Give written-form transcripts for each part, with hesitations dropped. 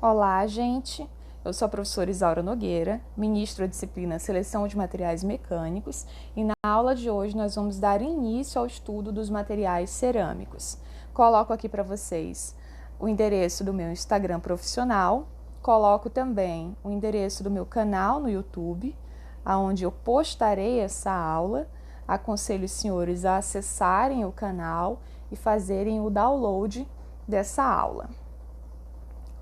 Olá, gente! Eu sou a professora Isaura Nogueira, ministro da disciplina Seleção de Materiais Mecânicos, e na aula de hoje nós vamos dar início ao estudo dos materiais cerâmicos. Coloco aqui para vocês o endereço do meu Instagram profissional, coloco também o endereço do meu canal no YouTube, onde eu postarei essa aula. Aconselho os senhores a acessarem o canal e fazerem o download dessa aula,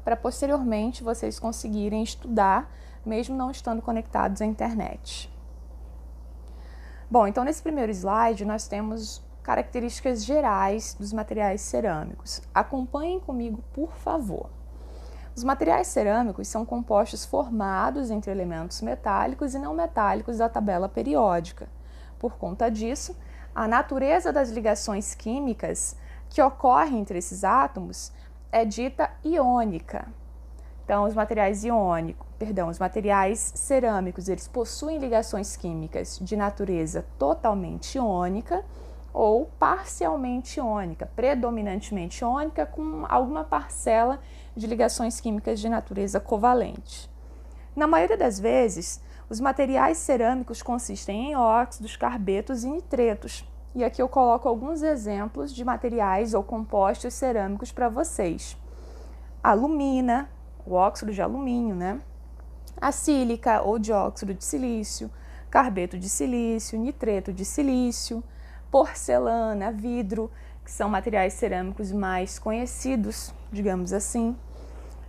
para posteriormente vocês conseguirem estudar, mesmo não estando conectados à internet. Bom, então nesse primeiro slide nós temos características gerais dos materiais cerâmicos. Acompanhem comigo, por favor. Os materiais cerâmicos são compostos formados entre elementos metálicos e não metálicos da tabela periódica. Por conta disso, a natureza das ligações químicas que ocorrem entre esses átomos é dita iônica. Então, os materiais cerâmicos, eles possuem ligações químicas de natureza totalmente iônica ou parcialmente iônica, predominantemente iônica, com alguma parcela de ligações químicas de natureza covalente. Na maioria das vezes, os materiais cerâmicos consistem em óxidos, carbetos e nitretos. E aqui eu coloco alguns exemplos de materiais ou compostos cerâmicos para vocês. Alumina, o óxido de alumínio, né? A sílica ou dióxido de silício, carbeto de silício, nitreto de silício, porcelana, vidro, que são materiais cerâmicos mais conhecidos, digamos assim.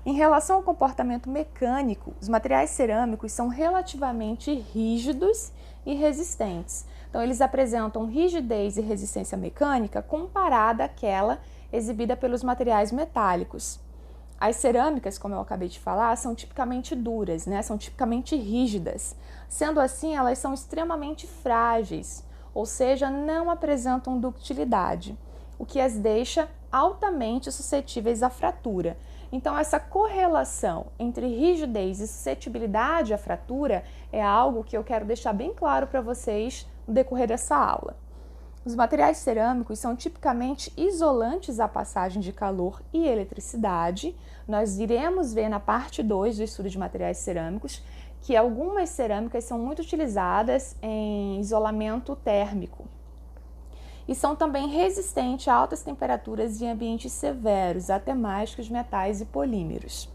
Em relação ao comportamento mecânico, os materiais cerâmicos são relativamente rígidos e resistentes. Então, eles apresentam rigidez e resistência mecânica comparada àquela exibida pelos materiais metálicos. As cerâmicas, como eu acabei de falar, são tipicamente duras, né? São tipicamente rígidas. Sendo assim, elas são extremamente frágeis, ou seja, não apresentam ductilidade, o que as deixa altamente suscetíveis à fratura. Então, essa correlação entre rigidez e suscetibilidade à fratura é algo que eu quero deixar bem claro para vocês no decorrer dessa aula. Os materiais cerâmicos são tipicamente isolantes à passagem de calor e eletricidade. Nós iremos ver na parte 2 do estudo de materiais cerâmicos que algumas cerâmicas são muito utilizadas em isolamento térmico e são também resistentes a altas temperaturas e ambientes severos, até mais que os metais e polímeros.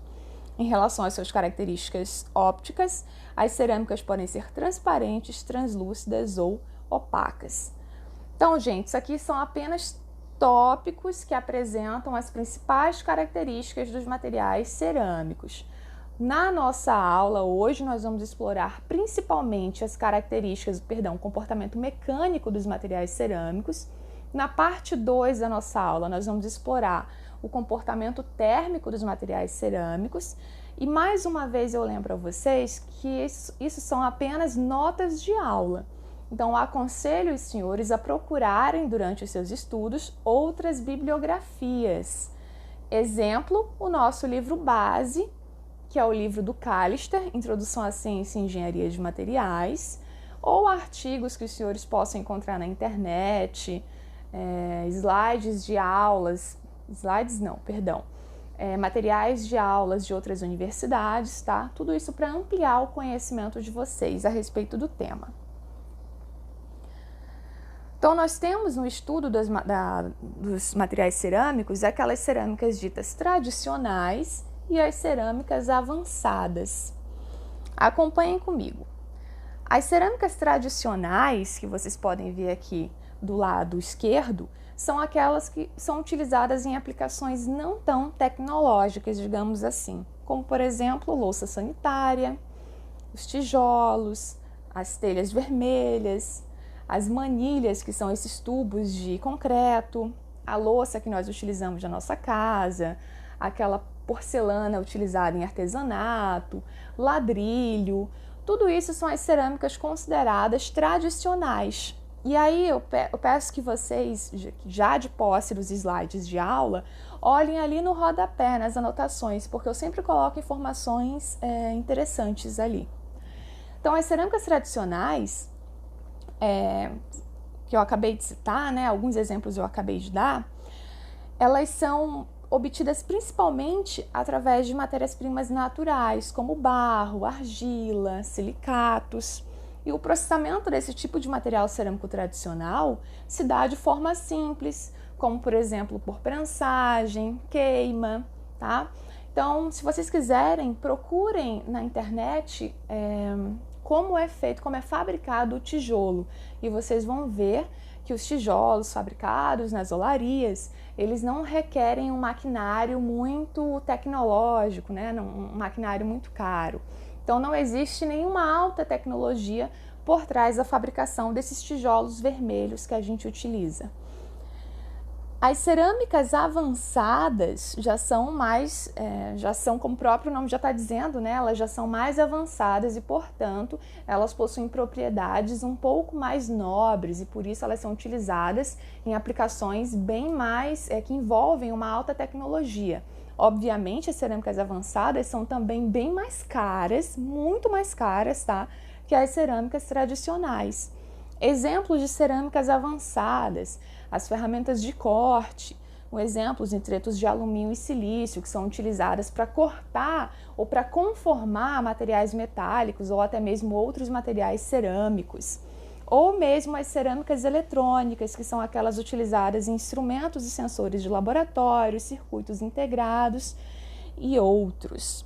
Em relação às suas características ópticas, as cerâmicas podem ser transparentes, translúcidas ou opacas. Então, gente, isso aqui são apenas tópicos que apresentam as principais características dos materiais cerâmicos. Na nossa aula, hoje, nós vamos explorar principalmente as características, o comportamento mecânico dos materiais cerâmicos. Na parte 2 da nossa aula, nós vamos explorar o comportamento térmico dos materiais cerâmicos. E, mais uma vez, eu lembro a vocês que isso são apenas notas de aula. Então, aconselho os senhores a procurarem, durante os seus estudos, outras bibliografias. Exemplo, o nosso livro base, que é o livro do Callister, Introdução à Ciência e Engenharia de Materiais, ou artigos que os senhores possam encontrar na internet, slides de aulas, materiais de aulas de outras universidades, tá? Tudo isso para ampliar o conhecimento de vocês a respeito do tema. Então, nós temos no estudo dos materiais cerâmicos aquelas cerâmicas ditas tradicionais e as cerâmicas avançadas. Acompanhem comigo. As cerâmicas tradicionais, que vocês podem ver aqui do lado esquerdo, são aquelas que são utilizadas em aplicações não tão tecnológicas, digamos assim, como, por exemplo, louça sanitária, os tijolos, as telhas vermelhas, as manilhas, que são esses tubos de concreto, a louça que nós utilizamos na nossa casa, aquela porcelana utilizada em artesanato, ladrilho, tudo isso são as cerâmicas consideradas tradicionais. E aí eu peço que vocês, já de posse dos slides de aula, olhem ali no rodapé, nas anotações, porque eu sempre coloco informações interessantes ali. Então, as cerâmicas tradicionais, que eu acabei de citar, né, alguns exemplos eu acabei de dar, elas são obtidas principalmente através de matérias-primas naturais, como barro, argila, silicatos. E o processamento desse tipo de material cerâmico tradicional se dá de forma simples, como por exemplo por prensagem, queima, tá? Então, se vocês quiserem, procurem na internet como é feito, como é fabricado o tijolo, e vocês vão ver que os tijolos fabricados nas olarias, eles não requerem um maquinário muito tecnológico, né? Um maquinário muito caro. Então não existe nenhuma alta tecnologia por trás da fabricação desses tijolos vermelhos que a gente utiliza. As cerâmicas avançadas já são como o próprio nome já está dizendo, né? Elas já são mais avançadas e, portanto, elas possuem propriedades um pouco mais nobres e por isso elas são utilizadas em aplicações bem mais, que envolvem uma alta tecnologia. Obviamente, as cerâmicas avançadas são também bem mais caras, muito mais caras, tá? Que as cerâmicas tradicionais. Exemplos de cerâmicas avançadas, as ferramentas de corte, um exemplo, os nitretos de alumínio e silício, que são utilizadas para cortar ou para conformar materiais metálicos ou até mesmo outros materiais cerâmicos. Ou mesmo as cerâmicas eletrônicas, que são aquelas utilizadas em instrumentos e sensores de laboratório, circuitos integrados e outros.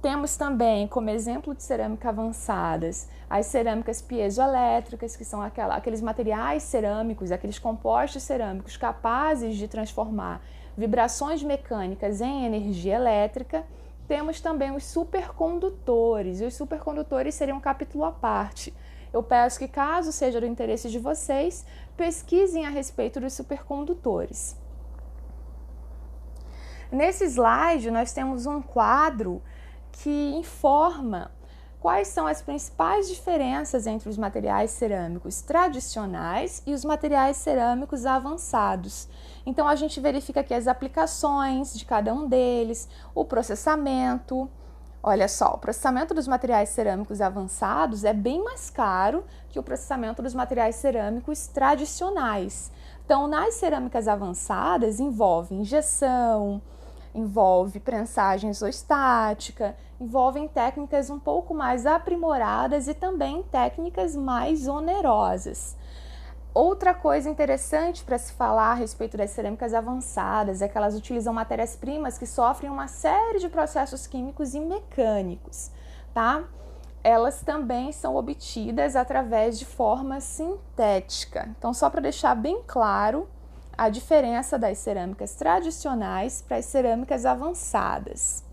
Temos também, como exemplo de cerâmica avançadas, as cerâmicas piezoelétricas, que são aqueles materiais cerâmicos, aqueles compostos cerâmicos capazes de transformar vibrações mecânicas em energia elétrica. Temos também os supercondutores, e os supercondutores seriam um capítulo à parte. Eu peço que, caso seja do interesse de vocês, pesquisem a respeito dos supercondutores. Nesse slide, nós temos um quadro que informa quais são as principais diferenças entre os materiais cerâmicos tradicionais e os materiais cerâmicos avançados. Então, a gente verifica aqui as aplicações de cada um deles, o processamento. Olha só, o processamento dos materiais cerâmicos avançados é bem mais caro que o processamento dos materiais cerâmicos tradicionais. Então, nas cerâmicas avançadas, envolve injeção, envolve prensagem isostática, envolvem técnicas um pouco mais aprimoradas e também técnicas mais onerosas. Outra coisa interessante para se falar a respeito das cerâmicas avançadas é que elas utilizam matérias-primas que sofrem uma série de processos químicos e mecânicos, tá? Elas também são obtidas através de forma sintética. Então, só para deixar bem claro a diferença das cerâmicas tradicionais para as cerâmicas avançadas.